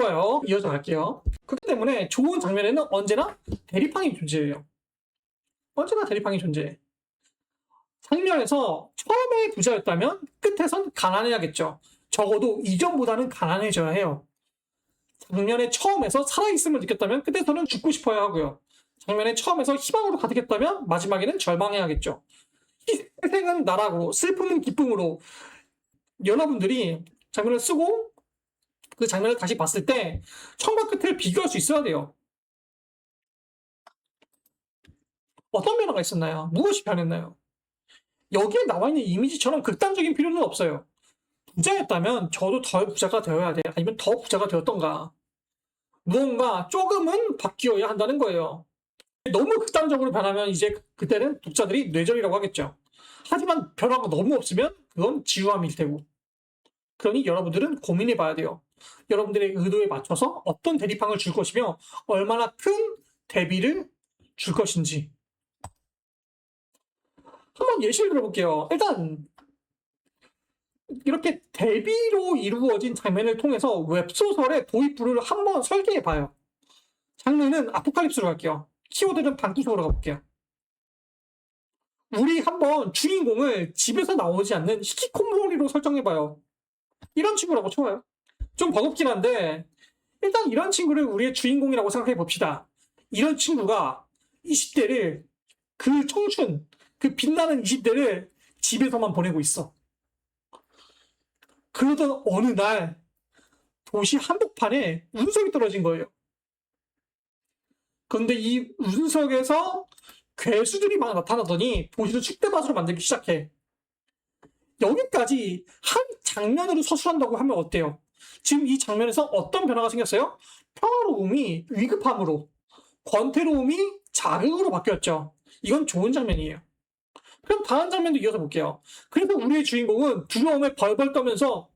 좋아요. 이어서 갈게요. 그렇기 때문에 좋은 장면에는 언제나 대립항이 존재해요. 언제나 대립항이 존재해. 장면에서 처음에 부자였다면 끝에선 가난해야겠죠. 적어도 이전보다는 가난해져야 해요. 장면의 처음에서 살아있음을 느꼈다면 끝에서는 죽고 싶어야 하고요. 장면의 처음에서 희망으로 가득했다면 마지막에는 절망해야겠죠. 희생은 나라고 슬픔은 기쁨으로 여러분들이 장면을 쓰고 그 장면을 다시 봤을 때 처음과 끝을 비교할 수 있어야 돼요. 어떤 변화가 있었나요? 무엇이 변했나요? 여기에 나와 있는 이미지처럼 극단적인 필요는 없어요. 부자였다면 저도 더 부자가 되어야 돼. 아니면 더 부자가 되었던가. 무언가 조금은 바뀌어야 한다는 거예요. 너무 극단적으로 변하면 이제 그때는 독자들이 뇌절이라고 하겠죠. 하지만 변화가 너무 없으면 그건 지루함일 테고. 그러니 여러분들은 고민해 봐야 돼요. 여러분들의 의도에 맞춰서 어떤 대립항을 줄 것이며 얼마나 큰 대비를 줄 것인지. 한번 예시를 들어볼게요. 일단 이렇게 대비로 이루어진 장면을 통해서 웹소설의 도입부를 한번 설계해 봐요. 장르는 아포칼립스로 갈게요. 키워드는 방구석으로 가볼게요. 우리 한번 주인공을 집에서 나오지 않는 히키코모리로 설정해봐요. 이런 친구라고 쳐요. 좀 버겁긴 한데 일단 이런 친구를 우리의 주인공이라고 생각해 봅시다. 이런 친구가 20대를 그 청춘, 그 빛나는 20대를 집에서만 보내고 있어. 그러던 어느 날 도시 한복판에 운석이 떨어진 거예요. 그런데 이 운석에서 괴수들이 막 나타나더니 도시를 축대밭으로 만들기 시작해. 여기까지 한 장면으로 서술한다고 하면 어때요? 지금 이 장면에서 어떤 변화가 생겼어요? 평화로움이 위급함으로, 권태로움이 자극으로 바뀌었죠. 이건 좋은 장면이에요. 그럼 다음 장면도 이어서 볼게요. 그래서 우리의 주인공은 두려움에 벌벌 떠면서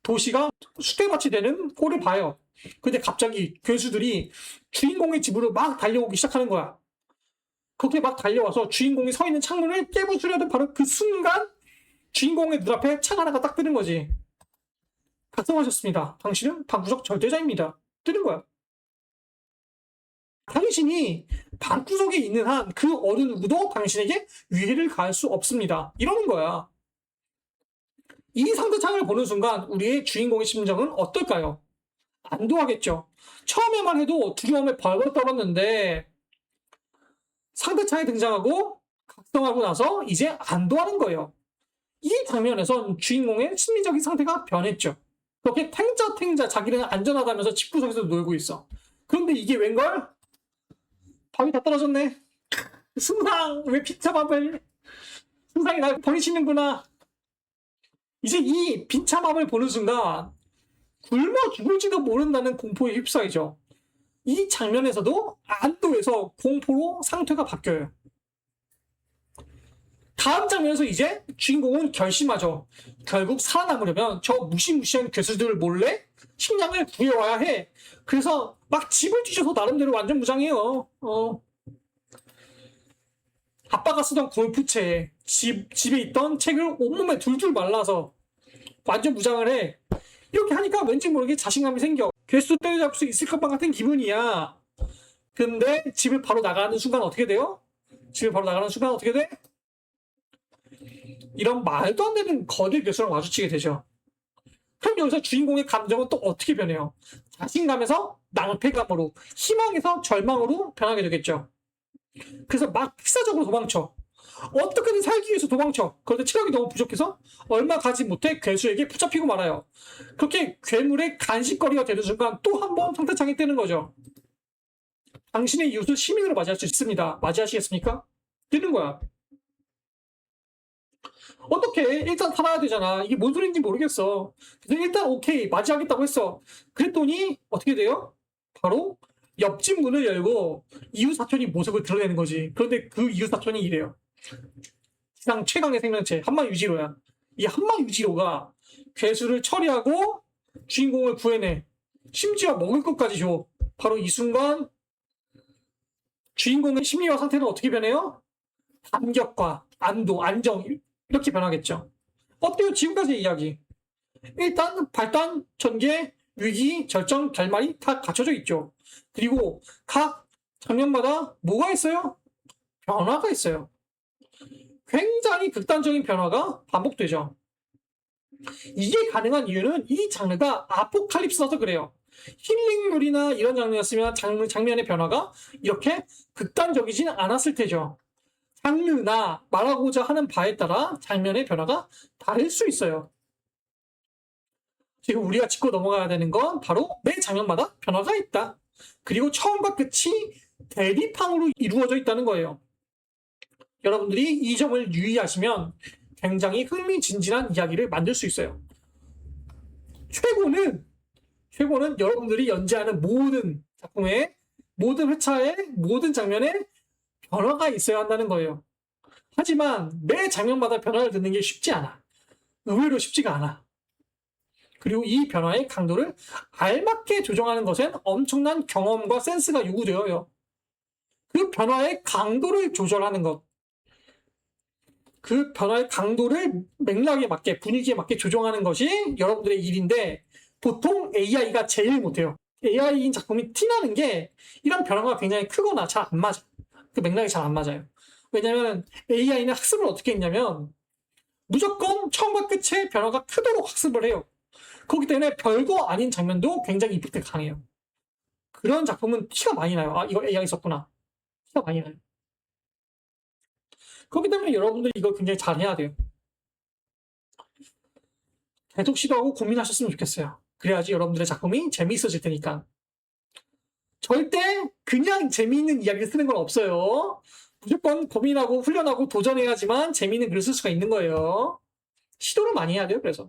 도시가 수대밭이 되는 꼴을 봐요. 근데 갑자기 괴수들이 주인공의 집으로 막 달려오기 시작하는 거야. 그렇게 막 달려와서 주인공이 서 있는 창문을 깨부수려던 바로 그 순간 주인공의 눈앞에 창 하나가 딱 뜨는 거지. 각성하셨습니다. 당신은 방구석 절대자입니다. 뜨는 거야. 당신이 방구석에 있는 한 그 어느 누구도 당신에게 위해를 가할 수 없습니다. 이러는 거야. 이 상대창을 보는 순간 우리의 주인공의 심정은 어떨까요? 안도하겠죠. 처음에만 해도 두려움에 벌벌 떨었는데 상대창에 등장하고 각성하고 나서 이제 안도하는 거예요. 이 장면에선 주인공의 심리적인 상태가 변했죠. 그렇게 탱자탱자 자기는 안전하다면서 집구석에서 놀고 있어. 그런데 이게 웬걸? 밥이 다 떨어졌네. 승상, 왜 비참함을? 승상이 날 버리시는구나. 이제 이 비참함을 보는 순간 굶어 죽을지도 모른다는 공포에 휩싸이죠. 이 장면에서도 안도에서 공포로 상태가 바뀌어요. 다음 장면에서 이제 주인공은 결심하죠. 결국 살아남으려면 저 무시무시한 괴수들 몰래 식량을 구해와야 해. 그래서 막 집을 뒤져서 나름대로 완전 무장해요. 아빠가 쓰던 골프채에 집에 있던 책을 온몸에 둘둘 말라서 완전 무장을 해. 이렇게 하니까 왠지 모르게 자신감이 생겨. 괴수 때려잡을 수 있을 것만 같은 기분이야. 근데 집을 바로 나가는 순간 어떻게 돼요? 집을 바로 나가는 순간 어떻게 돼? 이런 말도 안 되는 거대 괴수랑 마주치게 되죠. 그럼 여기서 주인공의 감정은 또 어떻게 변해요? 자신감에서 낭패감으로, 희망에서 절망으로 변하게 되겠죠. 그래서 막 필사적으로 도망쳐. 어떻게든 살기 위해서 도망쳐. 그런데 체력이 너무 부족해서 얼마 가지 못해 괴수에게 붙잡히고 말아요. 그렇게 괴물의 간식거리가 되는 순간 또 한 번 상태창이 뜨는 거죠. 당신의 이웃을 시민으로 맞이할 수 있습니다. 맞이하시겠습니까? 뜨는 거야. 어떻게 일단 살아야 되잖아. 이게 뭔 소리인지 모르겠어. 그래서 일단 오케이 맞이하겠다고 했어. 그랬더니 어떻게 돼요? 바로 옆집 문을 열고 이웃 사촌이 모습을 드러내는 거지. 그런데 그 이웃 사촌이 이래요. 세상 최강의 생명체 한마 유지로야. 이 한마 유지로가 괴수를 처리하고 주인공을 구해내. 심지어 먹을 것까지 줘. 바로 이 순간 주인공의 심리와 상태는 어떻게 변해요? 감격과 안도, 안정 이렇게 변하겠죠. 어때요? 지금까지 이야기. 일단 발단, 전개, 위기, 절정, 결말이 다 갖춰져 있죠. 그리고 각 장면마다 뭐가 있어요? 변화가 있어요. 굉장히 극단적인 변화가 반복되죠. 이게 가능한 이유는 이 장르가 아포칼립스라서 그래요. 힐링물이나 이런 장르였으면 장면의 변화가 이렇게 극단적이진 않았을 테죠. 장르나 말하고자 하는 바에 따라 장면의 변화가 다를 수 있어요. 지금 우리가 짚고 넘어가야 되는 건 바로 매 장면마다 변화가 있다. 그리고 처음과 끝이 대립항으로 이루어져 있다는 거예요. 여러분들이 이 점을 유의하시면 굉장히 흥미진진한 이야기를 만들 수 있어요. 최고는 여러분들이 연재하는 모든 작품의 모든 회차의 모든 장면에 변화가 있어야 한다는 거예요. 하지만 매 장면마다 변화를 듣는 게 쉽지 않아. 의외로 쉽지가 않아. 그리고 이 변화의 강도를 알맞게 조정하는 것엔 엄청난 경험과 센스가 요구되어요. 그 변화의 강도를 조절하는 것, 그 변화의 강도를 맥락에 맞게, 분위기에 맞게 조정하는 것이 여러분들의 일인데 보통 AI가 제일 못해요. AI인 작품이 티나는 게 이런 변화가 굉장히 크거나 잘 안 맞아. 그 맥락이 잘 안 맞아요. 왜냐하면 AI는 학습을 어떻게 했냐면 무조건 처음과 끝에 변화가 크도록 학습을 해요. 그렇기 때문에 별거 아닌 장면도 굉장히 이펙트가 강해요. 그런 작품은 티가 많이 나요. 아, 이거 AI 썼구나. 티가 많이 나요. 그렇기 때문에 여러분들이 이거 굉장히 잘 해야 돼요. 계속 시도하고 고민하셨으면 좋겠어요. 그래야지 여러분들의 작품이 재미있어질 테니까. 절대 그냥 재미있는 이야기를 쓰는 건 없어요. 무조건 고민하고 훈련하고 도전해야지만 재미있는 글을 쓸 수가 있는 거예요. 시도를 많이 해야 돼요, 그래서.